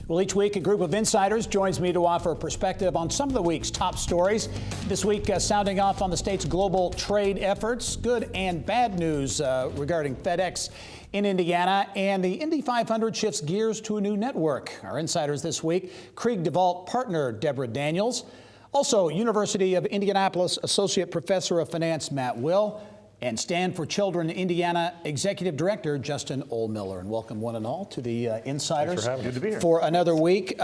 Well, each week, a group of insiders joins me to offer a perspective on some of the week's top stories. This week, sounding off on the state's global trade efforts, good and bad news regarding FedEx in Indiana, and the Indy 500 shifts gears to a new network. Our insiders this week, Krieg DeVault partner Deborah Daniels, also University of Indianapolis Associate Professor of Finance Matt Will, and Stand for Children Indiana Executive Director Justin Ohlmiller. And welcome one and all to the Insiders. Thanks for having me. Good to be here. For another week.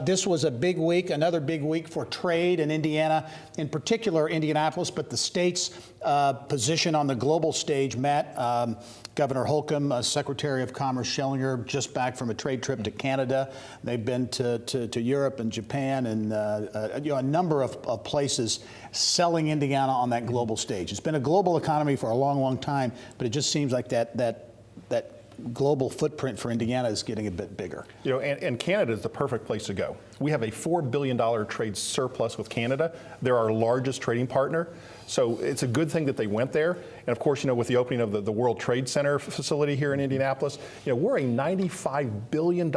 This was a big week, another big week for trade in Indiana, in particular Indianapolis, but the state's position on the global stage. Matt, Governor Holcomb, Secretary of Commerce Schellinger, just back from a trade trip to Canada. They've been to Europe and Japan and a number of places selling Indiana on that global stage. It's been a global economy for a long, long time, but it just seems like that global footprint for Indiana is getting a bit bigger. You know, and Canada is the perfect place to go. We have a $4 billion trade surplus with Canada. They're our largest trading partner. So it's a good thing that they went there. And of course, you know, with the opening of the World Trade Center facility here in Indianapolis, you know, we're a $95 billion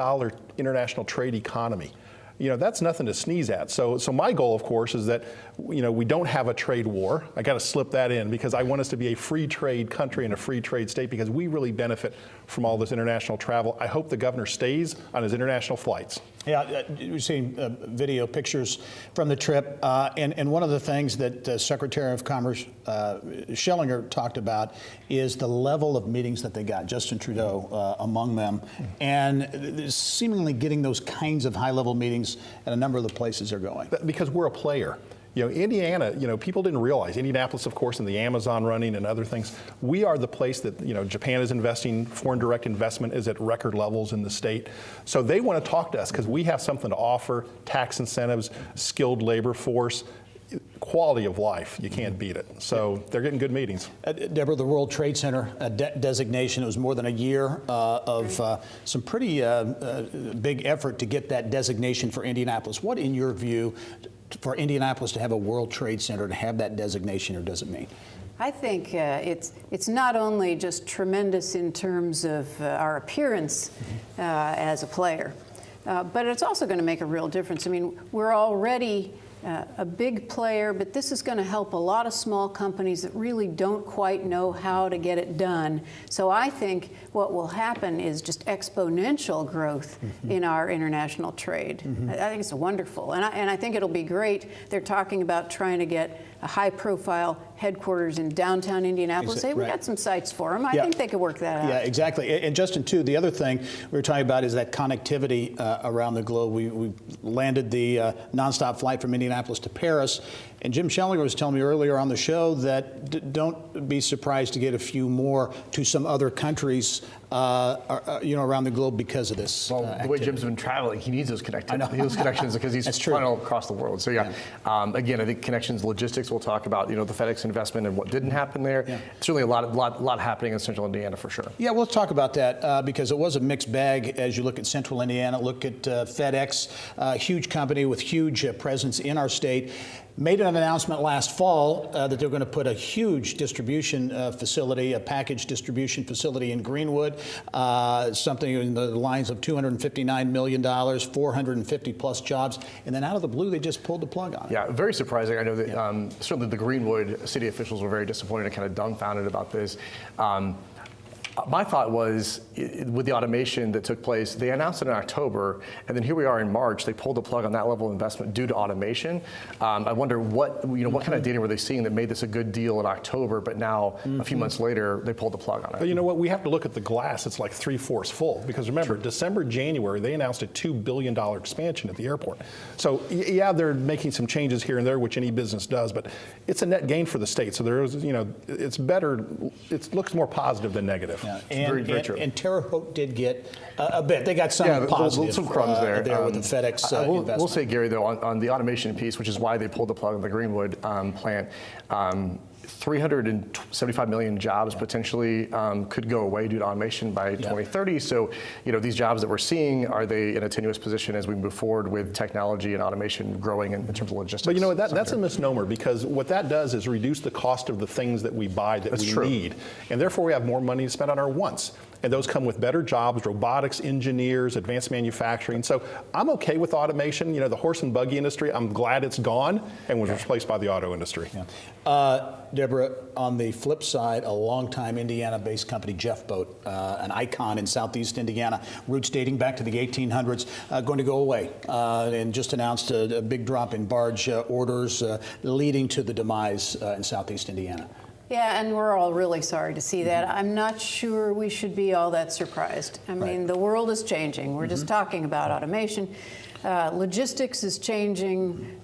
international trade economy. You know, that's nothing to sneeze at. So my goal, of course, is that, you know, we don't have a trade war. I got to slip that in because I want us to be a free trade country and a free trade state because we really benefit from all this international travel. I hope the governor stays on his international flights. Yeah, we've seen video pictures from the trip, and one of the things that Secretary of Commerce Schellinger talked about is the level of meetings that they got, Justin Trudeau among them, and seemingly getting those kinds of high-level meetings at a number of the places they're going. Because we're a player. You know, Indiana, you know, people didn't realize, Indianapolis, of course, and the Amazon running and other things, we are the place that, you know, Japan is investing, foreign direct investment is at record levels in the state. So they want to talk to us because we have something to offer, tax incentives, skilled labor force, quality of life. You can't beat it. So they're getting good meetings. Deborah, the World Trade Center designation, it was more than a year of some pretty big effort to get that designation for Indianapolis. What, in your view, for Indianapolis to have a World Trade Center, to have that designation, or does it mean? I think it's not only just tremendous in terms of our appearance as a player, but it's also going to make a real difference. I mean, we're already a big player, but this is going to help a lot of small companies that really don't quite know how to get it done. So I think what will happen is just exponential growth in our international trade. I think it's wonderful, and I think it'll be great. They're talking about trying to get a high-profile headquarters in downtown Indianapolis. Hey, we got some sites for them. I think they could work that out. Yeah, exactly. And Justin, too, the other thing we were talking about is that connectivity around the globe. We landed the nonstop flight from Indianapolis to Paris, and Jim Schellinger was telling me earlier on the show that don't be surprised to get a few more to some other countries, you know, around the globe because of this. Well, the way Jim's been traveling, he needs those connections because he's flying all across the world. So again, I think connections, logistics. We'll talk about, you know, the FedEx investment and what didn't happen there. Yeah. Certainly a lot happening in Central Indiana for sure. Yeah, we'll talk about that because it was a mixed bag as you look at Central Indiana. Look at FedEx, a huge company with huge presence in our state. Made an announcement last fall that they're going to put a huge distribution facility, a package distribution facility in Greenwood, something in the lines of $259 million, 450 plus jobs, and then out of the blue, they just pulled the plug on it. Yeah, very surprising. I know that certainly the Greenwood city officials were very disappointed and kind of dumbfounded about this. My thought was, with the automation that took place, they announced it in October, and then here we are in March. They pulled the plug on that level of investment due to automation. I wonder what kind of data were they seeing that made this a good deal in October, but now a few months later they pulled the plug on it. But you know what? We have to look at the glass. It's like 3/4 full because remember, December, January, they announced a $2 billion expansion at the airport. So yeah, they're making some changes here and there, which any business does, but it's a net gain for the state. So there is, you know, it's better. It looks more positive than negative. Yeah. Very true. And Terre Haute did get a bit. They got some positive, some crumbs there with the FedEx investment. We'll say, Gary, though, on the automation piece, which is why they pulled the plug on the Greenwood plant, 375 million jobs potentially could go away due to automation by 2030. So, you know, these jobs that we're seeing, are they in a tenuous position as we move forward with technology and automation growing in terms of logistics? But you know what, that's a misnomer because what that does is reduce the cost of the things that we buy that we need. And therefore we have more money to spend on our wants. and those come with better jobs, robotics engineers, advanced manufacturing. So I'm okay with automation. You know, the horse and buggy industry, I'm glad it's gone and was replaced by the auto industry. Deborah, on the flip side, a longtime Indiana-based company, Jeff Boat, an icon in southeast Indiana, roots dating back to the 1800s, going to go away, and just announced a big drop in barge orders, leading to the demise in southeast Indiana. Yeah, and we're all really sorry to see that. I'm not sure we should be all that surprised. I mean, the world is changing. We're just talking about automation. Logistics is changing.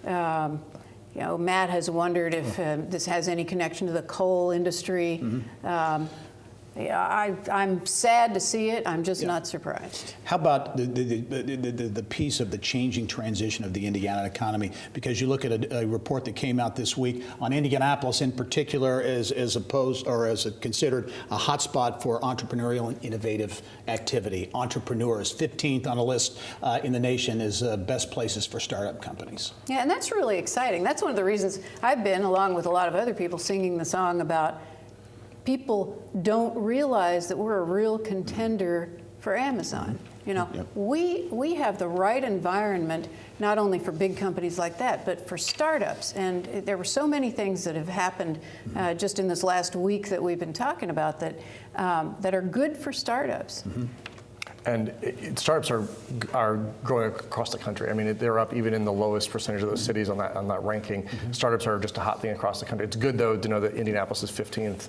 You know, Matt has wondered if this has any connection to the coal industry. Yeah, I'm sad to see it. I'm just not surprised. How about the piece of the changing transition of the Indiana economy? Because you look at a report that came out this week on Indianapolis in particular as considered a hotspot for entrepreneurial and innovative activity. Entrepreneurs, 15th on a list in the nation as best places for startup companies. Yeah, and that's really exciting. That's one of the reasons I've been, along with a lot of other people, singing the song about people don't realize that we're a real contender for Amazon. You know, we have the right environment not only for big companies like that, but for startups. And there were so many things that have happened just in this last week that we've been talking about that that are good for startups. And startups are growing across the country. I mean, they're up even in the lowest percentage of those cities on that ranking. Startups are just a hot thing across the country. It's good, though, to know that Indianapolis is 15th.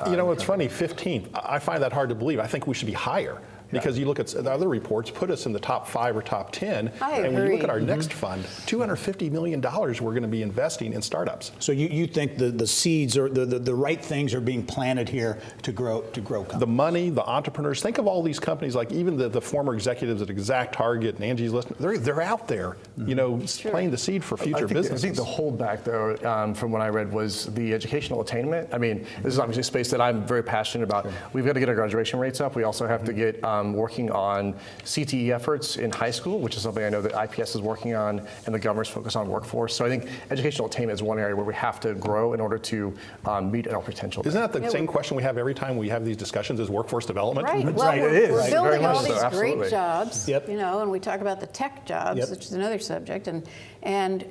You know, it's funny, 15th. I find that hard to believe. I think we should be higher. Because you look at the other reports, put us in the top 5 or top 10. And when you look at our next fund, $250 million we're going to be investing in startups. So you think the seeds or the right things are being planted here to grow companies? The money, the entrepreneurs. Think of all these companies, like even the former executives at Exact Target and Angie's List. They're out there, you know, planting the seed for future businesses. I think the holdback, though, from what I read, was the educational attainment. I mean, this is obviously a space that I'm very passionate about. We've got to get our graduation rates up. We also have to get working on CTE efforts in high school, which is something I know that IPS is working on, and the governor's focus on workforce. So I think educational attainment is one area where we have to grow in order to meet our potential. Isn't that the same question we have every time we have these discussions, is workforce development? Right. That's Well, right. we're, It is. we're building all these Absolutely. great jobs, Yep. you know, and we talk about the tech jobs, which is another subject, and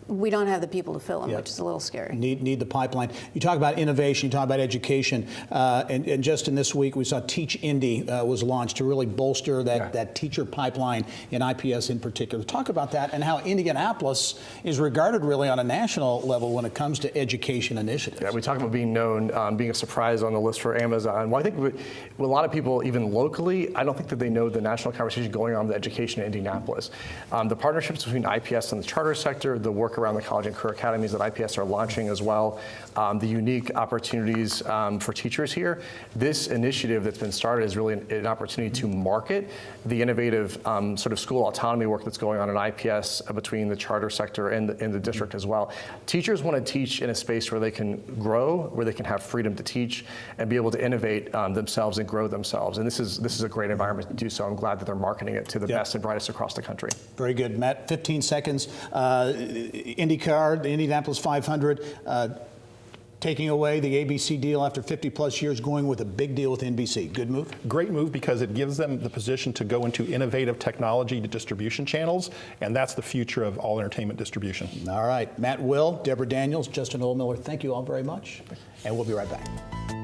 we don't have the people to fill them, which is a little scary. Need the pipeline. You talk about innovation, you talk about education, and just in this week we saw Teach Indy was launched to really bolster that teacher pipeline in IPS in particular. Talk about that and how Indianapolis is regarded really on a national level when it comes to education initiatives. Yeah, we talk about being known, being a surprise on the list for Amazon. Well, I think with a lot of people, even locally, I don't think that they know the national conversation going on with education in Indianapolis. The partnerships between IPS and the charter sector, the work around the college and career academies that IPS are launching as well, the unique opportunities for teachers here. This initiative that's been started is really an opportunity to market the innovative sort of school autonomy work that's going on in IPS between the charter sector and the district as well. Teachers want to teach in a space where they can grow, where they can have freedom to teach and be able to innovate themselves and grow themselves. And this is a great environment to do so. I'm glad that they're marketing it to the best and brightest across the country. Very good, Matt. 15 seconds. IndyCar, the Indianapolis 500, taking away the ABC deal after 50 plus years, going with a big deal with NBC. Good move? Great move, because it gives them the position to go into innovative technology to distribution channels, and that's the future of all entertainment distribution. All right. Matt Will, Deborah Daniels, Justin Oldmiller, thank you all very much. And we'll be right back.